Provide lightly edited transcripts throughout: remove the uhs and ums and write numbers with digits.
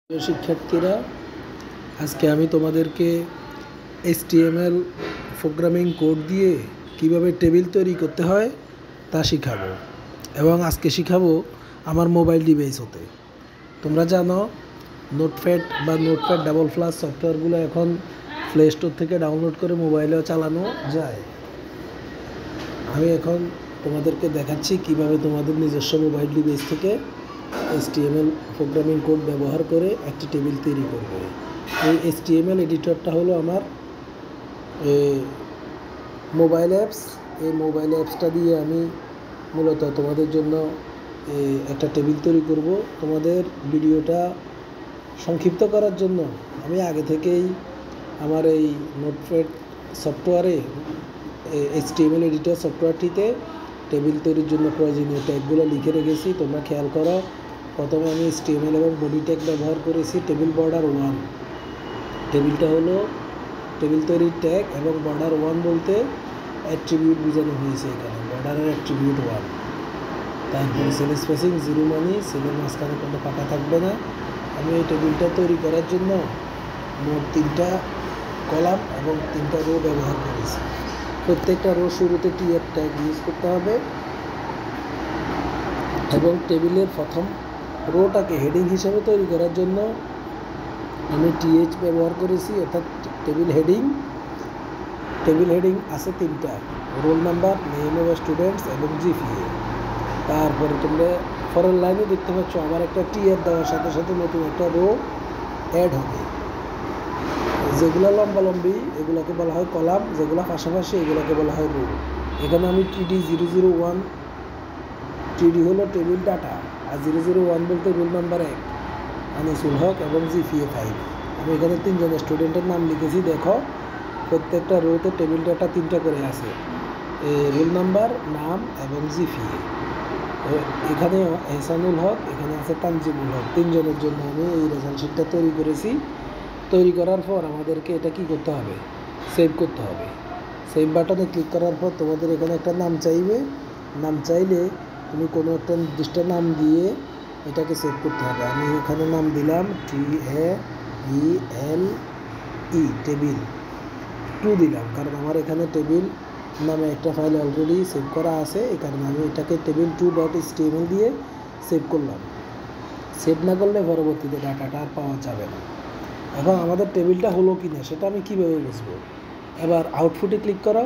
প্রিয় শিক্ষার্থীরা, আজকে আমি তোমাদেরকে HTML প্রোগ্রামিং কোড দিয়ে কিভাবে টেবিল তৈরি করতে হয় তা শিখাবো। এবং আজকে শিখাবো আমার মোবাইল ডিভাইস হতে। তোমরা জানো নোটপ্যাড বা নোটপ্যাড ডাবল প্লাস সফটওয়্যারগুলো এখন প্লে স্টোর থেকে ডাউনলোড করে মোবাইলেও চালানো যায়। আমি এখন তোমাদেরকে দেখাচ্ছি কিভাবে তোমাদের নিজস্ব মোবাইল ডিভাইস থেকে HTML প্রোগ্রামিং কোড ব্যবহার করে একটি টেবিল তৈরি করবে। এই HTML এডিটরটা হলো আমার মোবাইল অ্যাপস। এই মোবাইল অ্যাপসটা দিয়ে আমি মূলত তোমাদের জন্য একটা টেবিল তৈরি করব। তোমাদের ভিডিওটা সংক্ষিপ্ত করার জন্য আমি আগে থেকেই আমার এই নোটপ্যাড সফটওয়্যারে HTML এডিটর সফটওয়্যারটিতে টেবিল তৈরির জন্য প্রয়োজনীয় ট্যাগগুলো লিখে রেখেছি। তোমরা খেয়াল করো, প্রথমে আমি HTML এবং বডি ট্যাগ ব্যবহার করেছি। টেবিল বর্ডার 1, টেবিলটা হলো টেবিল তৈরির ট্যাগ, এবং বর্ডার 1 বলতে অ্যাট্রিবিউট বোঝানো হয়েছে। এখানে বর্ডারের অ্যাট্রিবিউট 1। তারপরে সেল স্পেসিং 0 মানে সেলের মাঝখানে কোনো ফাঁকা থাকবে না। আমি এই টেবিলটা তৈরি করার জন্য মোট 3টা কলাম এবং 3টা রো ব্যবহার করেছি। প্রত্যেকটা রো শুরুতে টিএফ ট্যাগ ইউজ করতে হবে, এবং টেবিলের প্রথম রোটাকে হেডিং হিসাবে তৈরি করার জন্য আমি TH ব্যবহার করেছি, অর্থাৎ টেবিল হেডিং। টেবিল হেডিং আছে 3টা: roll number, name of students এবং GPA। তারপরে তোমরা পরের লাইনে দেখতে পাচ্ছ আবার একটা TF দেওয়ার সাথে সাথে নতুন একটা রো অ্যাড হবে। যেগুলো লম্বালম্বি এগুলোকে বলা হয় কলাম, যেগুলো পাশাপাশি এগুলোকে বলা হয় রো। এখানে আমি TD001, TD হলো টেবিল ডাটা, আর 001 বলতে রোল নাম্বার 1 আনিসুল হক এবং GPA 5। আমি এখানে 3 জন স্টুডেন্টের নাম লিখেছি। দেখো প্রত্যেকটা রোতে টেবিল ডাটা 3টা করে আছে, রোল নাম্বার, নাম এবং GPA। এখানে এহসানুল হক, এখানে আছে তানজিমুল হক। 3 জনের জন্য আমি এই রেজাল্ট শিটটা তৈরি করেছি। তৈরি করার পর আমাদেরকে এটা কি করতে হবে? সেভ করতে হবে। সেভ বাটনে ক্লিক করার পর তোমাদের এখানে একটা নাম চাইবে। নাম চাইলে তুমি কোনো একটা নির্দিষ্ট নাম দিয়ে এটাকে সেভ করতে হবে। আমি এখানে নাম দিলাম TABLE, টেবিল 2 দিলাম, কারণ আমার এখানে টেবিল নামে একটা ফাইল অলরেডি সেভ করা আছে। এই কারণে আমি এটাকে table2.html দিয়ে সেভ করলাম। সেভ না করলে পরবর্তীতে ডাটাটা আর পাওয়া যাবে না। এখন আমাদের টেবিলটা হলো কি না সেটা আমি কীভাবে বুঝবো? এবার আউটপুটে ক্লিক করো।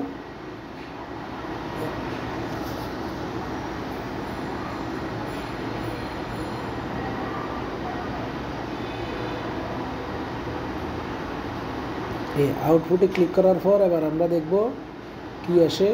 এই আউটপুটে ক্লিক করার পর এবার আমরা দেখব কি আসে।